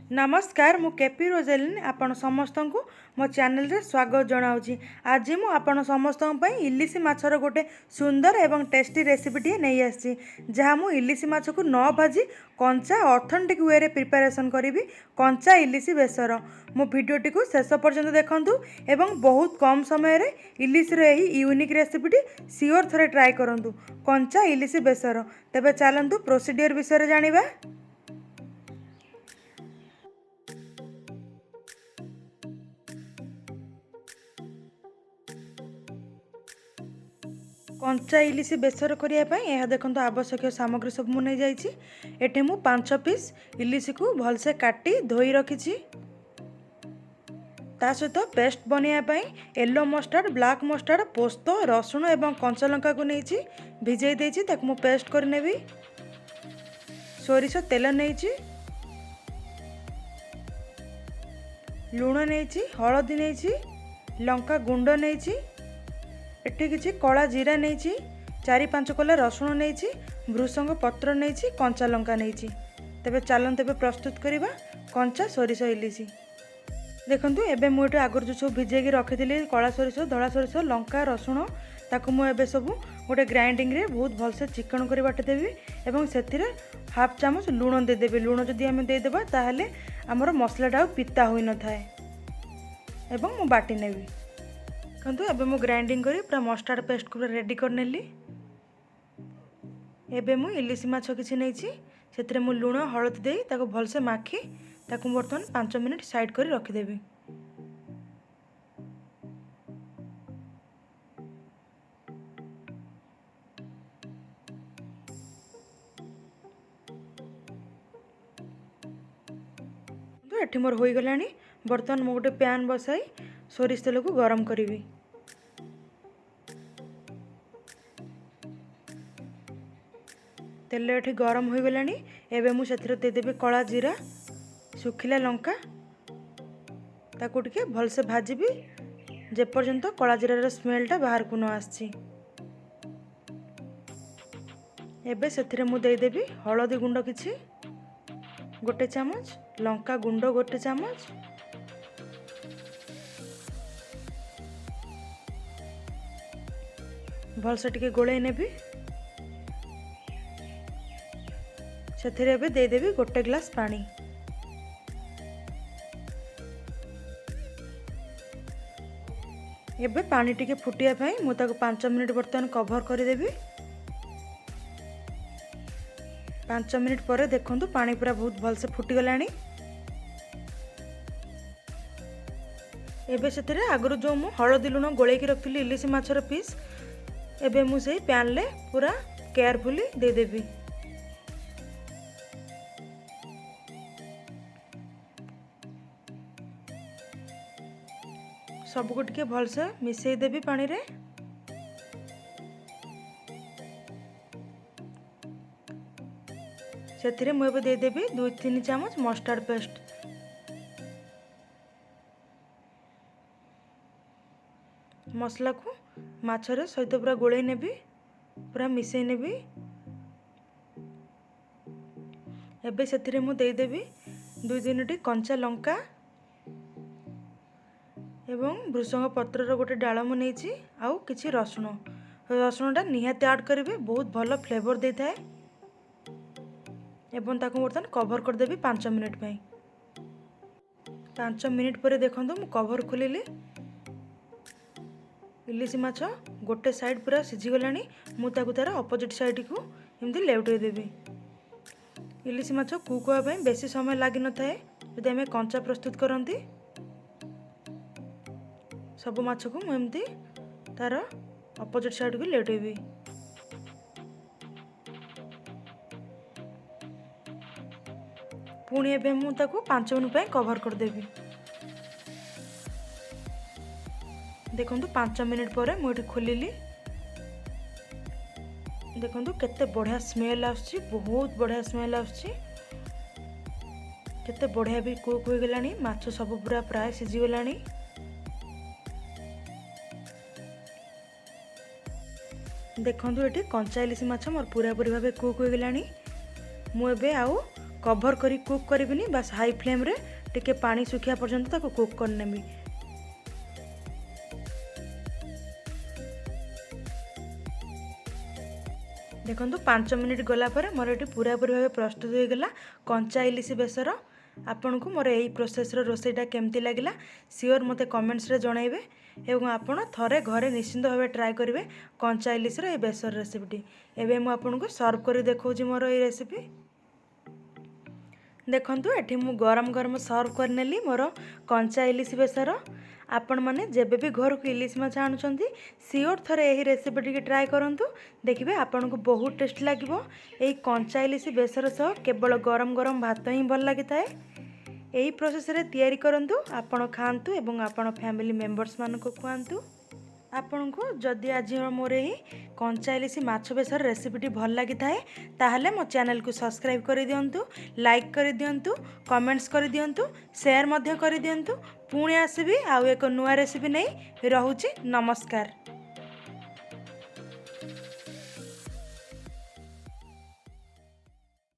नमस्कार मु केपी रोजेलिन आपण समस्त को मो चैनल रे स्वागत जनाऊँगी। आज मु आपण समस्त इलिशी माछर गोटे सुंदर एवं टेस्टी रेसिपीटे नहीं आसी जहाँ मु इलिशी माछ को न भाजी कंचा ऑथेंटिक वे रे प्रिपरेशन करी कंचा इलिशी बेसर। मो भिडियोटी को शेष पर्यंत देखंतु एवं बहुत कम समय रे इलिशी रे यही यूनिक रेसिपीटी सियोर थरे ट्राई करंतु कंचा इलिशी बेसर। तेबे चलंतु प्रोसीडियर विषय जानिबा। कंचा इलिशी बेसर करने यह देखो आवश्यक सामग्री सब मुझे जाइए। मु 5 पीस इलिशी को भलसे काटी धोई रखी। ता सहित पेस्ट बनवाई येलो मस्टार्ड, ब्लैक मस्टार्ड, पोस्त, रसुण एवं कंचा लंका को नहीं भिजई देछि ताकु मु पेस्ट करनेबी। सोरिष तेल नहीं, लुण नहीं, हलदी नहीं, लंका गुंड नहीं, एठी किछि कला जीरा नहीं, 4-5 कोला रसुण नहीं, भृषंग पत्र नहीं, कंचा लंका नहीं। तेबे चलते प्रस्तुत करिबा कंचा सोरिष इलिशी। देखंतु एबे मुझे आगर जो सब भिजेकी रखी कला सोरिष, धला सोरिष, लंका, रसुण ताकू मुझे सब गोटे ग्राइंडिंग रे बहुत भलसे चिकन कर बाटिदेवी एवं से हाफ चामच लुण देदेवी। लुण जदि आम देदेबा ताहले आमर मसलाटा पिता होई न थाए एवं मु बाटी नेबी। देखो एबे मु ग्राइंडिंग करी पूरा मस्टार्ड पेस्ट को रेडी कर नेली। एबे मु इलिशी माछ किछि नेछि सेतरे मु लुण हळदी देई ताको भलसे माखी ताको बर्तमान 5 मिनिट साइड करी रखी देबी। तो एठी मोर होई गलानी। बर्तमान मु गोटे पैन बसाई सोरिष तेल को गरम करी। तेल एठी गरम हो गलानी। एबे मु सेथिरे देदेबी कला जीरा, सुखिला लंका ताकू टिके भलसे भाजीबी जे पर्यंत कला जीरार स्मेलटा बाहर को न आछि। एबे सेथिरे मु देदेबी हळदी गुंड किछि 1 चामच, लंका गुंड 1 चामच, भलसे टिके गोळेई नेबी। सेथिरे एबे देदेबी 1 ग्लास पानी। एबे पानी टिके फुटिया पाई मु ताको 5 मिनिट बर्तमान कवर कर देबी। 5 मिनिट पर देखंतु पानी पूरा बहुत भलसे फुटी गलानी। एबे सेथिरे आगरु जो मु हळदी लुण गोळेकी रखिली इलिशी माछर पीस एबे मु सेई पैन ले पूरा केयरफुली दे देबी। सबको टिके भलसे मिसई देबी पानी रे। सेथिरे मु एबे दे देबी 2-3 चामच मस्टार्ड पेस्ट। मसला को माछरे सहित पूरा गोळेई नेबी, पूरा मिसई नेबी। एबे सेथिरे मु दे देबी 2-3टी कंचा लंका एवं भृषंग पत्रर गोटे डाल मु नेछि आउ किछि रसुण। रसुणटा निहाती ऐड करेंगे, बहुत भल फ्लेवर दे थाए। एवं ताको बर्तमान कवर कर देबी 5 मिनिट पई। 5 मिनिट पर देखंतु मु कवर खोलिली। इलिशी माछ गोटे साइड पूरा सिझी गलानी। मु ताको तार अपोजिट साइड को एमती लेउटै देबी। इलिशी माछ कुक होगा बेसी समय लगी न थाए यदि आम कंचा प्रस्तुत करती। सब माछ को मुझे तार अपोजिट साइड को लेटेबी। पुणी एबे मु ताको 5 मिनिट पे कवर कर देबी। देखंतु 5 मिनिट पर मुझे खोलिली। देखंतु केते बढ़िया स्मेल आछी, बहुत बढ़िया स्मेल आछी। केते बढ़िया भी कुक हो गलानी। माछ सब पूरा प्राय सिझी गलानी। देखंतु एटी कंचा इलिशी माछ मोर पूरा पूरी भाबे कुक हो गलानी। मु एबे आउ कभर करी कुक करिबिनी बस हाई फ्लेम रे टिके पानी सुखिया पर्यंत ताको कुक करनेमी। देखो 5 मिनिट गला पर मोर ये पूरा पूरी भाव प्रस्तुत हो गला कंचा इलिश बेसर। आपन को मोर यही प्रोसेस रोसईटा केमती लगिला सियोर मते कमेंट्स रे जणाइबे एवं आपण थरे घरे निश्चिंत भाव ट्राए करेंगे कंचा इलिश रे बेसर रेसिपीटी। एबे मु आपन को सर्व कर देखौची मोर ये रेसिपी। देखंतु एठी मु गरम गरम सर्व करनेली मोर कंचा इलिश बेसर। आपण माने जेबे भी घर को इलिश माछ आणुचंती सियोर थरे यही रेसिपीटी की ट्राए करंतु देखिबे आपण को बहुत टेस्ट लागिवो। एई कंचा इलिश बेसर सह केवल गरम गरम भात ही भल लागिताए। यही प्रोसेस रे तैयारी करंतु आपण खांतु एवं आपण फैमिली मेंबर्स मान को खुआंतु। आपण को जदि आज मोर यही कंचा इलिश माछ बेसर रेसिपीटी भल लगी थाए ताहले मो चैनल को सब्सक्राइब कर दियंतु, लाइक कर दियंतु, कमेंट्स कर दियंतु, शेयर मध्य कर दियंतु। पुणी आसबि आउ एक नुआ रेसिपी नहीं रहुची। नमस्कार।